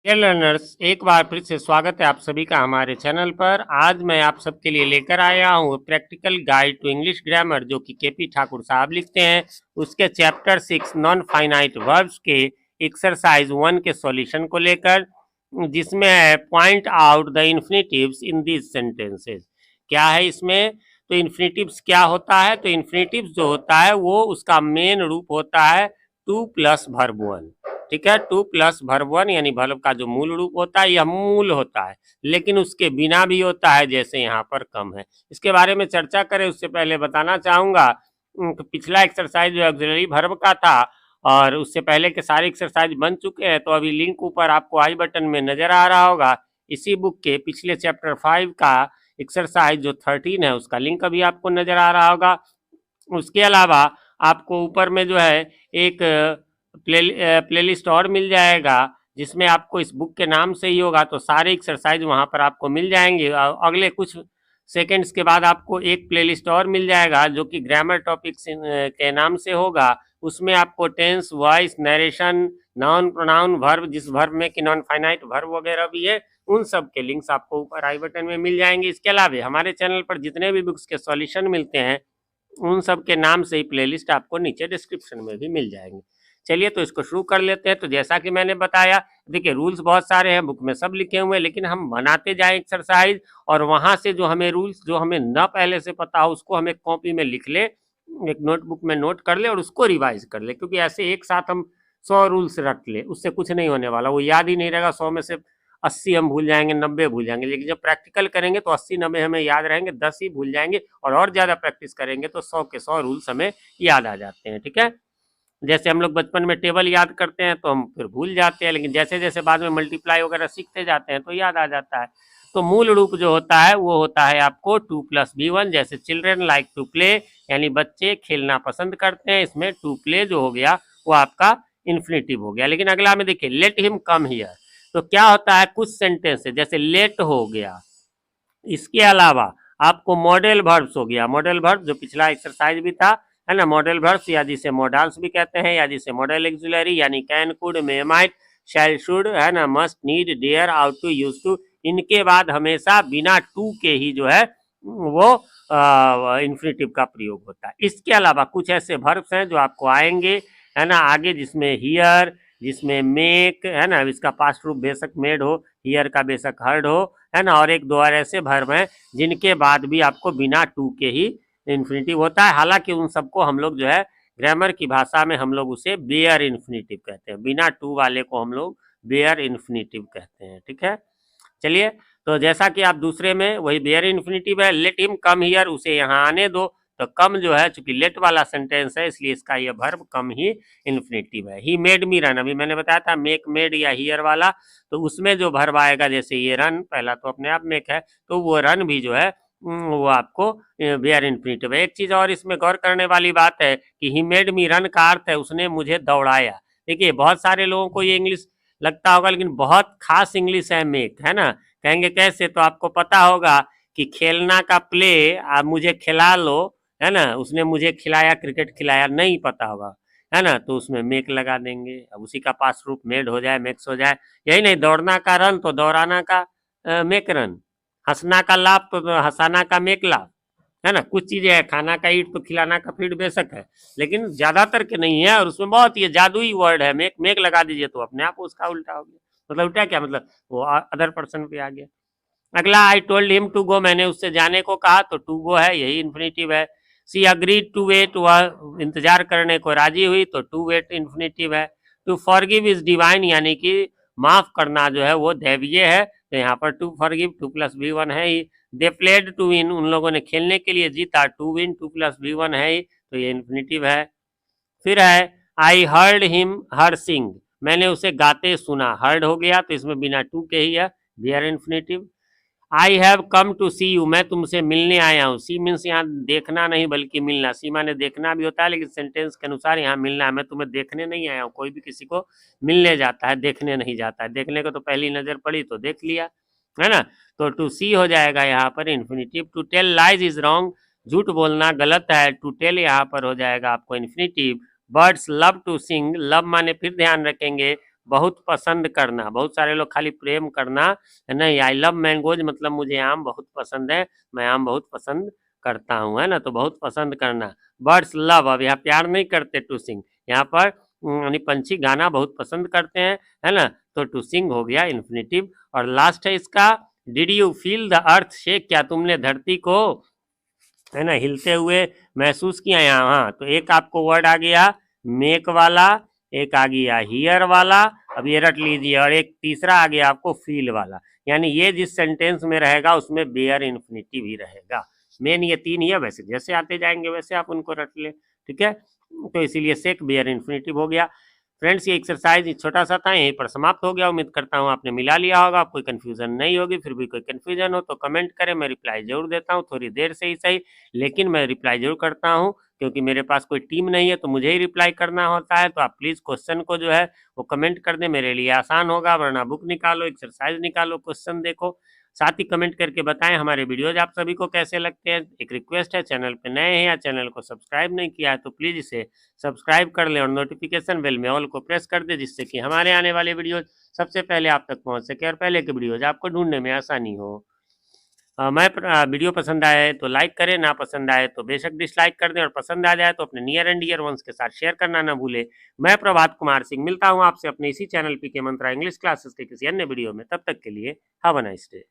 Dear learners, एक बार फिर से स्वागत है आप सभी का हमारे चैनल पर। आज मैं आप सबके लिए लेकर आया हूँ practical guide to English grammar, जो कि केपी ठाकुर साहब लिखते हैं। उसके चैप्टर 6 नॉन फाइनाइट वर्ब्स के एक्सरसाइज 1 के सॉल्यूशन को लेकर, जिसमें है point out the infinitives in these sentences. क्या है इसमें? तो इन्फिनिटिव्स क्या होता है? तो इन्फिनिटिव्स जो होता है वो उसका मेन रूप होता है टू प्लस वर्ब वन। ठीक है, टू प्लस वर्ब वन यानी वर्ब का जो मूल रूप होता है यह मूल होता है, लेकिन उसके बिना भी होता है, जैसे यहाँ पर कम है। इसके बारे में चर्चा करें उससे पहले बताना चाहूंगा पिछला एक्सरसाइज जो ऑक्सिलरी वर्ब का था और उससे पहले के सारे एक्सरसाइज बन चुके हैं, तो अभी लिंक ऊपर आपको आई बटन में नजर आ रहा होगा। इसी बुक के पिछले चैप्टर 5 का एक्सरसाइज जो 13 है उसका लिंक अभी आपको नजर आ रहा होगा। उसके अलावा आपको ऊपर में जो है एक प्लेलिस्ट और मिल जाएगा, जिसमें आपको इस बुक के नाम से ही होगा, तो सारे एक्सरसाइज वहां पर आपको मिल जाएंगे। अगले कुछ सेकंड्स के बाद आपको एक प्लेलिस्ट और मिल जाएगा जो कि ग्रामर टॉपिक्स के नाम से होगा। उसमें आपको tense, voice, narration, noun, pronoun, verb, जिस वर्ब में कि नॉन फाइनाइट वर्ब वगैरह भी है, उन सब के लिंक्स आपको ऊपर आई बटन में मिल जाएंगे। इसके अलावा हमारे चैनल पर जितने भी बुक्स के सॉल्यूशन मिलते हैं उन सब के नाम से ही प्लेलिस्ट आपको नीचे डिस्क्रिप्शन में भी मिल जाएंगे। चलिए तो इसको शुरू कर लेते हैं। तो जैसा कि मैंने बताया, देखिए रूल्स बहुत सारे हैं, बुक में सब लिखे हुए हैं, लेकिन हम बनाते जाएं एक्सरसाइज, और वहां से जो हमें रूल्स जो हमें न पहले से पता हो उसको हमें कॉपी में लिख ले, एक नोटबुक में नोट कर ले और उसको रिवाइज कर ले, क्योंकि ऐसे एक साथ हम 100 रूल्स रट ले उससे कुछ नहीं होने वाला, वो याद ही नहीं रहेगा। 100 में से 80 हम भूल जाएंगे, 90 भूल जाएंगे, लेकिन जब प्रैक्टिकल करेंगे तो 80-90 हमें याद रहेंगे, 10 ही भूल जाएंगे, और ज़्यादा प्रैक्टिस करेंगे तो 100 के 100 रूल्स हमें याद आ जाते हैं। ठीक है, जैसे हम लोग बचपन में टेबल याद करते हैं तो हम फिर भूल जाते हैं, लेकिन जैसे जैसे बाद में मल्टीप्लाई वगैरह सीखते जाते हैं तो याद आ जाता है। तो मूल रूप जो होता है वो होता है आपको 2+B1। जैसे चिल्ड्रेन लाइक टू प्ले, यानी बच्चे खेलना पसंद करते हैं, इसमें टू प्ले जो हो गया वो आपका इन्फिनिटिव हो गया। लेकिन अगला में देखिए, लेट हिम कम हियर, तो क्या होता है कुछ सेंटेंस है जैसे लेट हो गया। इसके अलावा आपको मॉडल वर्ब्स हो गया, मॉडल वर्ब जो पिछला एक्सरसाइज भी था, है ना, मॉडल वर्ब्स या जिसे मॉडल्स भी कहते हैं, या जिसे मॉडल एक्सिलरी, यानी can, could, may, might, shall, should, है ना, must, need, dare, ought to, use to, इनके बाद हमेशा बिना टू के ही जो है वो इन्फिनिटिव का प्रयोग होता है। इसके अलावा कुछ ऐसे वर्ब्स हैं जो आपको आएंगे, है ना, आगे, जिसमें हियर, जिसमें मेक, है ना, इसका पास्ट रूप बेशक मेड हो, हियर का बेशक हर्ड हो, है ना, और एक दो और ऐसे वर्ब हैं जिनके बाद भी आपको बिना टू के ही इन्फिनिटिव होता है। हालांकि उन सबको हम लोग जो है ग्रामर की भाषा में हम लोग उसे बेयर इन्फिनिटिव कहते हैं, बिना टू वाले को हम लोग बेयर इन्फिनिटिव कहते हैं। ठीक है, चलिए, तो जैसा कि आप दूसरे में वही बेयर इन्फिनिटिव है, लेट हिम कम हियर, उसे यहाँ आने दो, तो कम जो है चूंकि लेट वाला सेंटेंस है इसलिए इसका ये वर्ब कम ही इन्फिनिटिव है। ही मेड मी रन, अभी मैंने बताया था मेक, मेड या हियर वाला, तो उसमें जो वर्ब आएगा, जैसे ये रन पहला तो अपने आप मेक है, तो वो रन भी जो है वो आपको बेयर इन्फिनिटिव है। एक चीज और इसमें गौर करने वाली बात है कि ही मेड मी रन का अर्थ है उसने मुझे दौड़ाया। देखिए बहुत सारे लोगों को ये इंग्लिश लगता होगा, लेकिन बहुत खास इंग्लिश है मेक, है ना। कहेंगे कैसे, तो आपको पता होगा कि खेलना का प्ले, आप मुझे खिला लो, है ना, उसने मुझे खिलाया, क्रिकेट खिलाया, नहीं पता होगा, है ना, तो उसमें मेक लगा देंगे, अब उसी का पास्ट रूप मेड हो जाए, मेक्स हो जाए। यही नहीं, दौड़ना का रन तो दौड़ाना का मेक रन, हंसना का लाभ तो हंसाना का मेक लाभ, है ना। कुछ चीजें है, खाना का ईट तो खिलाना का फीड बेशक है, लेकिन ज्यादातर के नहीं है, और उसमें बहुत ये जादुई वर्ड है मेक, मेक लगा दीजिए तो अपने आप उसका उल्टा हो गया। मतलब उल्टा क्या, मतलब वो अदर पर्सन पे आ गया। अगला, I told him to go, मैंने उससे जाने को कहा, तो टू गो है, यही इन्फिनिटिव है। सी अग्रीड टू वेट, वह इंतजार करने को राजी हुई, तो टू वेट इन्फिनिटिव है। टू फॉरगिव इज डिवाइन, यानी कि माफ करना जो है वो दैवीय है, तो यहाँ पर टू फॉरगिव 2+B1 है ही। दे प्लेड टू विन, उन लोगों ने खेलने के लिए जीता, टू विन 2+B1 है ही, तो ये इन्फिनिटिव है। फिर है, आई हर्ड हिम हर सिंग, मैंने उसे गाते सुना, हर्ड हो गया तो इसमें बिना टू के ही है, bare infinitive. I have come to see you, मैं तुमसे मिलने आया हूँ, सी मीन्स यहाँ देखना नहीं बल्कि मिलना, सी माने देखना भी होता है, लेकिन सेंटेंस के अनुसार यहाँ मिलना है, मैं तुम्हें देखने नहीं आया हूँ। कोई भी किसी को मिलने जाता है, देखने नहीं जाता है, देखने को तो पहली नजर पड़ी तो देख लिया, है ना, तो टू सी हो जाएगा यहाँ पर infinitive. To tell lies is wrong, झूठ बोलना गलत है, टू टेल यहाँ पर हो जाएगा आपको infinitive. Birds love to sing, love माने फिर ध्यान रखेंगे, बहुत पसंद करना, बहुत सारे लोग खाली प्रेम करना नहीं, आई लव मैंगोज मतलब मुझे आम बहुत पसंद है, मैं आम बहुत पसंद करता हूँ, है ना, तो बहुत पसंद करना। बर्ड्स लव, अब यहाँ प्यार नहीं करते, टू सिंग, यहाँ पर यानी पंछी गाना बहुत पसंद करते हैं, है ना, तो टू सिंग हो गया इन्फिनिटिव। और लास्ट है इसका, did you feel the earth shake, क्या तुमने धरती को, है ना, हिलते हुए महसूस किया यहाँ, हाँ, तो एक आपको वर्ड आ गया मेक वाला, एक आ गया हियर वाला, अब ये रट लीजिए, और एक तीसरा आ गया आपको फील वाला, यानी ये जिस सेंटेंस में रहेगा उसमें बेयर इन्फिनिटिव ही रहेगा। मेन ये तीन ही है, वैसे जैसे आते जाएंगे वैसे आप उनको रट ले, ठीक है, तो इसीलिए सेक बेयर इन्फिनिटिव हो गया। फ्रेंड्स, ये एक्सरसाइज छोटा सा था, यहीं पर समाप्त हो गया। उम्मीद करता हूँ आपने मिला लिया होगा, कोई कंफ्यूजन नहीं होगी। फिर भी कोई कंफ्यूजन हो तो कमेंट करें, मैं रिप्लाई जरूर देता हूँ, थोड़ी देर से ही सही, लेकिन मैं रिप्लाई जरूर करता हूँ, क्योंकि मेरे पास कोई टीम नहीं है तो मुझे ही रिप्लाई करना होता है। तो आप प्लीज़ क्वेश्चन को जो है वो कमेंट कर दें, मेरे लिए आसान होगा, वरना बुक निकालो, एक्सरसाइज निकालो, क्वेश्चन देखो, साथ ही कमेंट करके बताएं हमारे वीडियोज आप सभी को कैसे लगते हैं। एक रिक्वेस्ट है, चैनल पे नए हैं या चैनल को सब्सक्राइब नहीं किया है तो प्लीज़ इसे सब्सक्राइब कर लें और नोटिफिकेशन बेल में ऑल को प्रेस कर दें, जिससे कि हमारे आने वाले वीडियो सबसे पहले आप तक पहुंच सके और पहले के वीडियोज आपको ढूंढने में आसानी हो। वीडियो पसंद आए तो लाइक करें, ना पसंद आए तो बेशक डिसलाइक कर दें, और पसंद आ जाए तो अपने नियर एंड डियर वंस के साथ शेयर करना ना भूलें। मैं प्रभात कुमार सिंह मिलता हूं आपसे अपने इसी चैनल पी के मंत्रा इंग्लिश क्लासेस के किसी अन्य वीडियो में, तब तक के लिए हैव अ नाइस डे।